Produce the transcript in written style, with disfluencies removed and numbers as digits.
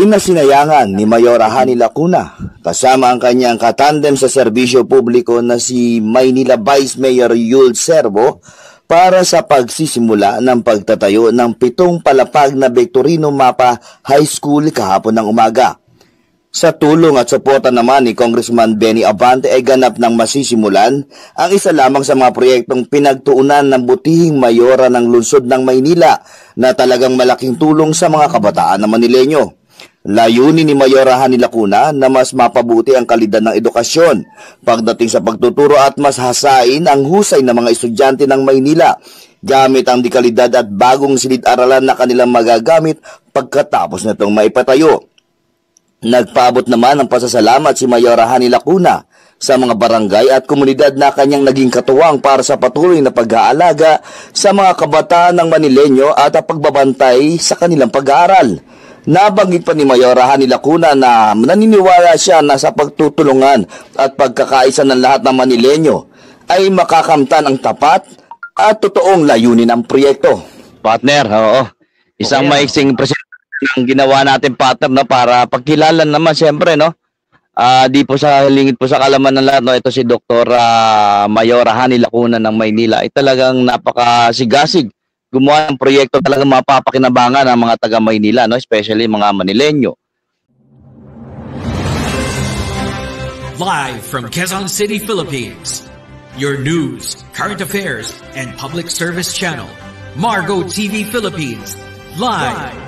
Pinasinayangan ni Mayora Hani Lacuna kasama ang kanyang katandem sa serbisyo publiko na si Maynila Vice Mayor Yul Servo para sa pagsisimula ng pagtatayo ng 7 palapag na Victorino Mapa High School kahapon ng umaga. Sa tulong at suporta naman ni Congressman Benny Abante ay ganap ng masisimulan ang isa lamang sa mga proyektong pinagtuunan ng butihing mayora ng lungsod ng Maynila na talagang malaking tulong sa mga kabataan na Manileño. Layunin ni Mayora Hani Lacuna na mas mapabuti ang kalidad ng edukasyon pagdating sa pagtuturo at mas hasain ang husay ng mga estudyante ng Maynila gamit ang dekalidad at bagong silid-aralan na kanilang magagamit pagkatapos nitong maipatayo. Nagpaabot naman ng pasasalamat si Mayora Hani Lacuna sa mga barangay at komunidad na kanyang naging katuwang para sa patuloy na pag-aalaga sa mga kabataan ng Manileño at ang pagbabantay sa kanilang pag-aaral. Nabanggit pa ni Mayora Hani Lacuna na naniniwala siya na sa pagtutulungan at pagkakaisa ng lahat ng Manileño ay makakamtan ang tapat at totoong layunin ng proyekto. Partner, oo. Isang maiksing presentación ang ginawa natin, partner, no, para pagkilala naman siyempre, no. Di po sa lingid po sa kalaman ng lahat, no, ito si Dr. Mayora Hani Lacuna ng Maynila ay talagang napakasigasig gumawa ng proyekto talagang mapapakinabangan ng mga taga Maynila, no, especially mga Manileño. Live from Quezon City, Philippines, your news, current affairs, and public service channel, Margo TV Philippines, live